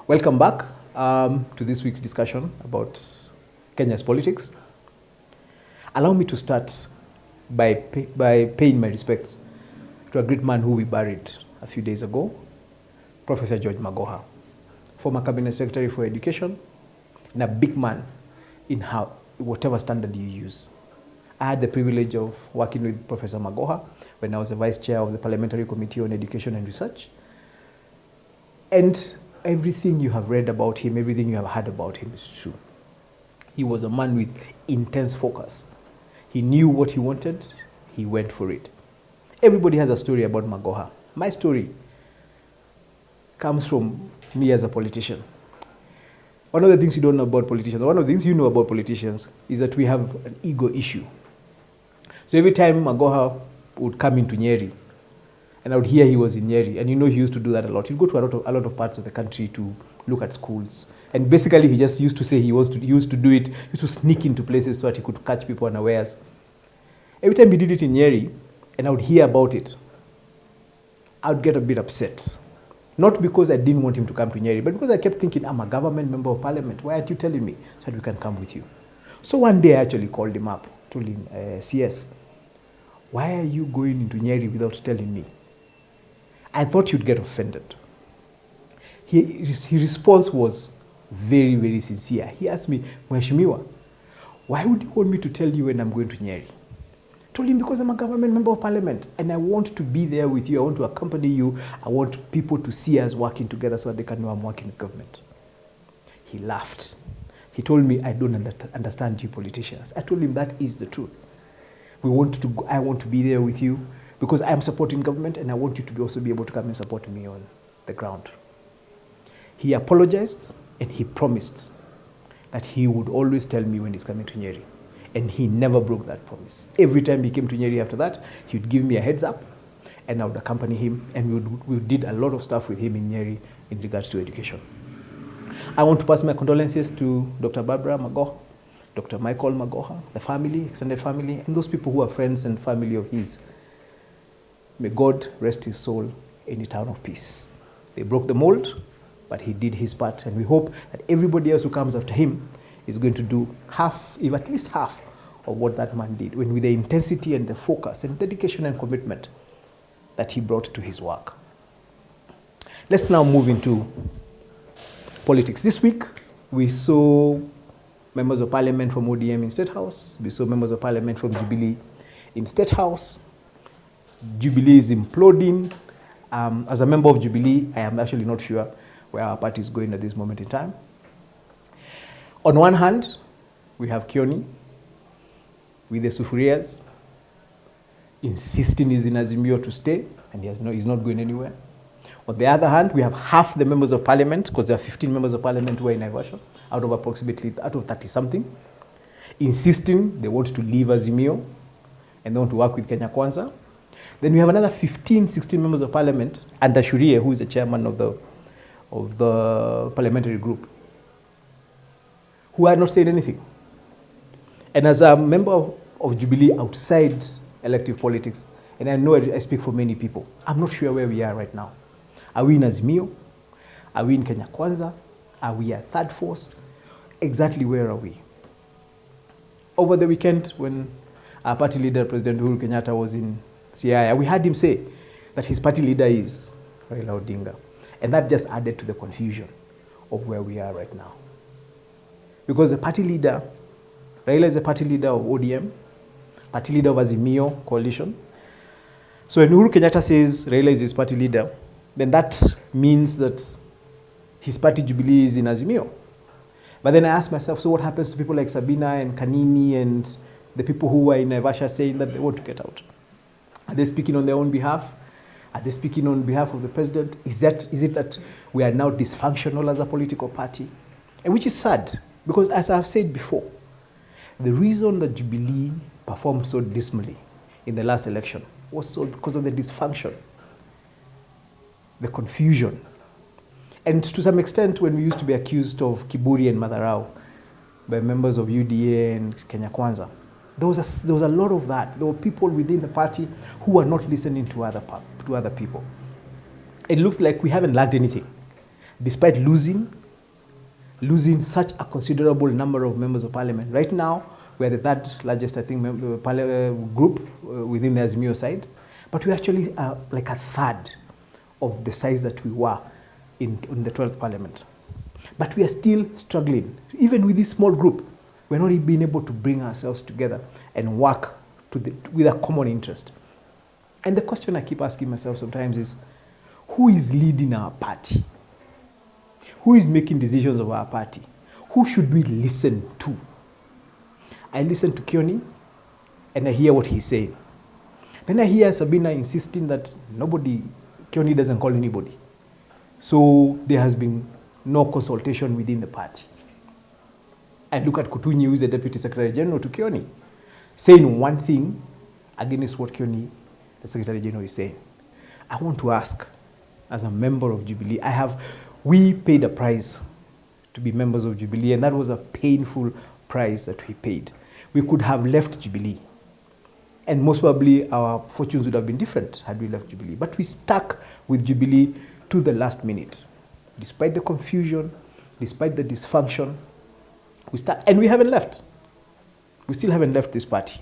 Welcome back to this week's discussion about Kenya's politics. Allow me to start by paying my respects to a great man who we buried a few days ago, Professor George Magoha, former Cabinet Secretary for Education, and a big man in whatever standard you use. I had the privilege of working with Professor Magoha when I was the Vice Chair of the Parliamentary Committee on Education and Research. And everything you have read about him, everything you have heard about him is true. He was a man with intense focus. He knew what he wanted, he went for it. Everybody has a story about Magoha. My story comes from me as a politician. One of the things you don't know about politicians, or one of the things you know about politicians, is that we have an ego issue. So every time Magoha would come into Nyeri, and I would hear he was in Nyeri, and you know he used to do that a lot. He'd go to a lot of parts of the country to look at schools. And basically he just used to say he used to do it, he used to sneak into places so that he could catch people unawares. Every time he did it in Nyeri, and I would hear about it, I would get a bit upset. Not because I didn't want him to come to Nyeri, but because I kept thinking, I'm a government member of parliament. Why aren't you telling me so that we can come with you? So one day I actually called him up, told him, CS, why are you going into Nyeri without telling me? I thought you'd get offended. His response was very, very sincere. He asked me, Mheshimiwa, why would you want me to tell you when I'm going to Nyeri? I told him, because I'm a government member of parliament and I want to be there with you. I want to accompany you. I want people to see us working together so that they can know I'm working with government. He laughed. He told me, I don't understand you politicians. I told him that is the truth. I want to be there with you because I am supporting government and I want you to also be able to come and support me on the ground. He apologized and he promised that he would always tell me when he's coming to Nyeri. And he never broke that promise. Every time he came to Nyeri after that, he would give me a heads up and I would accompany him, and we did a lot of stuff with him in Nyeri in regards to education. I want to pass my condolences to Dr. Barbara Magoha, Dr. Michael Magoha, the family, extended family, and those people who are friends and family of his. May God rest his soul in eternal peace. They broke the mold, but he did his part, and we hope that everybody else who comes after him is going to do half, if at least half, of what that man did, with the intensity and the focus and dedication and commitment that he brought to his work. Let's now move into politics. This week, we saw members of parliament from ODM in State House. We saw members of parliament from Jubilee in State House. Jubilee is imploding. As a member of Jubilee, I am actually not sure where our party is going at this moment in time. On one hand, we have Kioni with the Sufurias insisting he's in Azimio to stay, and he's not going anywhere. On the other hand, we have half the members of parliament, because there are 15 members of parliament who are in Naivasha, out of 30-something, insisting they want to leave Azimio and they want to work with Kenya Kwanza. Then we have another 16 members of parliament under Shurie, who is the chairman of the parliamentary group, who are not saying anything. And as a member of Jubilee outside elective politics, and I know I speak for many people, I'm not sure where we are right now. Are we in Azimio? Are we in Kenya Kwanza? Are we a third force? Exactly where are we? Over the weekend, when our party leader, President Uhuru Kenyatta, was in Siaya, we heard him say that his party leader is Raila Odinga. And that just added to the confusion of where we are right now. Because the party leader, Raila is the party leader of ODM, party leader of Azimio coalition. So when Uhuru Kenyatta says Raila is his party leader, then that means that his party Jubilee is in Azimio. But then I asked myself, so what happens to people like Sabina and Kanini and the people who are in Naivasha saying that they want to get out? Are they speaking on their own behalf? Are they speaking on behalf of the president? Is it that we are now dysfunctional as a political party? And which is sad, because as I've said before, the reason that Jubilee performed so dismally in the last election was because of the dysfunction, the confusion. And to some extent, when we used to be accused of Kiburi and Madharau by members of UDA and Kenya Kwanza, there was a lot of that. There were people within the party who were not listening to other people. It looks like we haven't learned anything. despite losing such a considerable number of members of parliament. Right now, we are the third largest, I think, group within the Azimio side, but we actually are like a third of the size that we were in the 12th parliament. But we are still struggling. Even with this small group, we're not even being able to bring ourselves together and work with a common interest. And the question I keep asking myself sometimes is, who is leading our party? Who is making decisions of our party? Who should we listen to? I listen to Kioni and I hear what he's saying. Then I hear Sabina insisting that Kioni doesn't call anybody. So there has been no consultation within the party. I look at Kutunyi, who is the Deputy Secretary General to Kioni, saying one thing against what Kioni, the Secretary General, is saying. I want to ask, as a member of Jubilee, we paid a price to be members of Jubilee, and that was a painful price that we paid. We could have left Jubilee, and most probably our fortunes would have been different had we left Jubilee. But we stuck with Jubilee to the last minute. Despite the confusion, despite the dysfunction, and we haven't left. We still haven't left this party.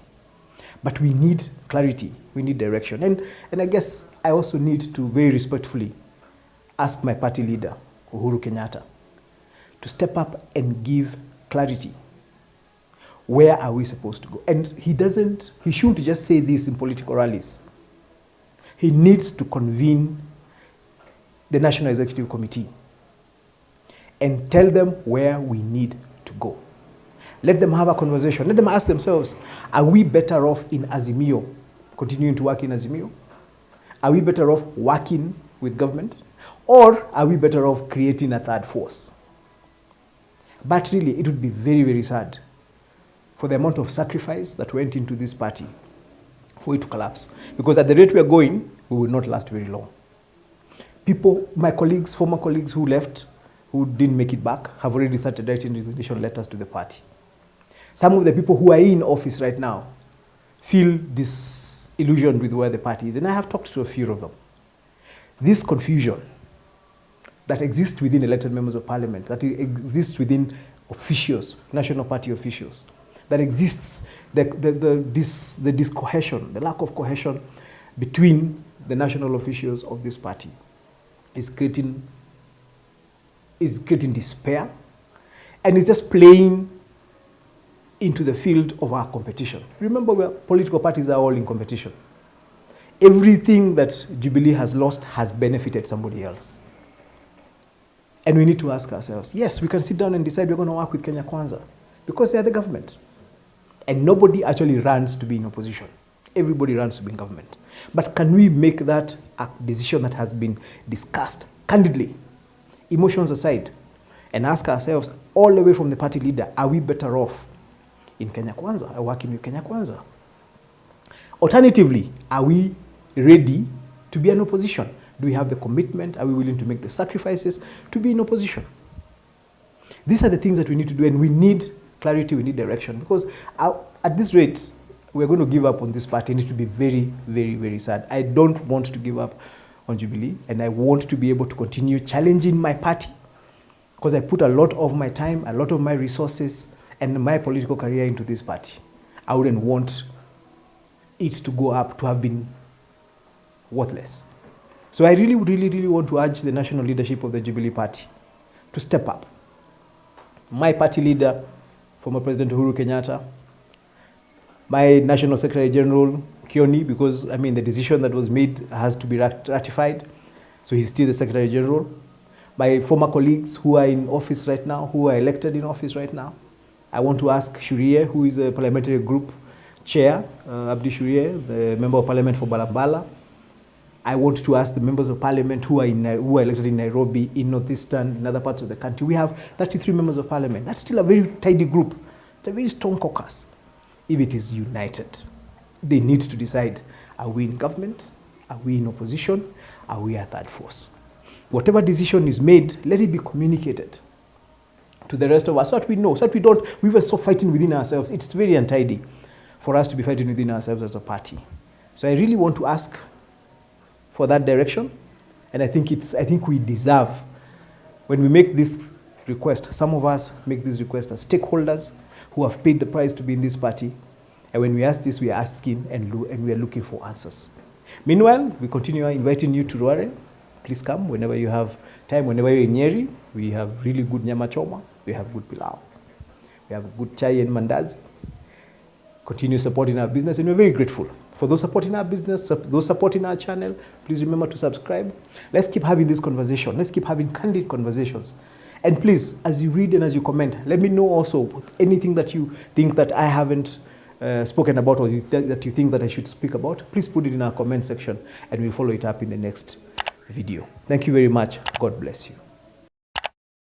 But we need clarity, we need direction. And I guess I also need to very respectfully ask my party leader, Uhuru Kenyatta, to step up and give clarity. Where are we supposed to go? And he shouldn't just say this in political rallies. He needs to convene the National Executive Committee and tell them where we need to go. Let them have a conversation. Let them ask themselves, are we better off in Azimio, continuing to work in Azimio? Are we better off working with government? Or are we better off creating a third force? But really, it would be very, very sad for the amount of sacrifice that went into this party for it to collapse. Because at the rate we are going, we will not last very long. My colleagues, former colleagues who left, who didn't make it back, have already started writing resignation letters to the party. Some of the people who are in office right now feel disillusioned with where the party is, and I have talked to a few of them. This confusion that exists within elected members of parliament, that exists within officials, national party officials, that exists, the discohesion, the lack of cohesion between the national officials of this party is creating despair, and is just playing into the field of our competition. Remember, political parties are all in competition. Everything that Jubilee has lost has benefited somebody else. And we need to ask ourselves, yes, we can sit down and decide we're going to work with Kenya Kwanza because they are the government. And nobody actually runs to be in opposition. Everybody runs to be in government. But can we make that a decision that has been discussed candidly, emotions aside, and ask ourselves all the way from the party leader, are we better off in Kenya Kwanza or working with Kenya Kwanza? Alternatively, are we ready to be in opposition? Do we have the commitment? Are we willing to make the sacrifices to be in opposition? These are the things that we need to do, and we need clarity, we need direction. Because at this rate, we're going to give up on this party, and it will be very, very, very sad. I don't want to give up on Jubilee, and I want to be able to continue challenging my party, because I put a lot of my time, a lot of my resources, and my political career into this party. I wouldn't want it to go up to have been worthless. So I really, really, really want to urge the national leadership of the Jubilee Party to step up. My party leader, former President Uhuru Kenyatta, my National Secretary General, Kioni, because, I mean, the decision that was made has to be ratified, so he's still the Secretary General. My former colleagues who are in office right now, who are elected in office right now. I want to ask Shurie, who is a parliamentary group chair, Abdi Shurie, the Member of Parliament for Balambala. I want to ask the members of parliament who are elected in Nairobi, in Northeastern, in other parts of the country. We have 33 members of parliament. That's still a very tidy group. It's a very strong caucus. If it is united, they need to decide, are we in government? Are we in opposition? Are we a third force? Whatever decision is made, let it be communicated to the rest of us so that we know, so that we will stop fighting within ourselves. It's very untidy for us to be fighting within ourselves as a party. So I really want to ask for that direction, and I think we deserve when we make this request, some of us make this request as stakeholders who have paid the price to be in this party. And when we ask this, we are asking and we are looking for answers. Meanwhile, we continue inviting you to Ruare. Please come whenever you have time, whenever you're in Nyeri. We have really good nyama choma. We have good pilau. We have good chai and mandazi. Continue supporting our business, and we're very grateful. For those supporting our business, those supporting our channel, please remember to subscribe. Let's keep having this conversation. Let's keep having candid conversations. And please, as you read and as you comment, let me know also anything that you think that I haven't spoken about, or that you think that I should speak about. Please put it in our comment section and we'll follow it up in the next video. Thank you very much. God bless you.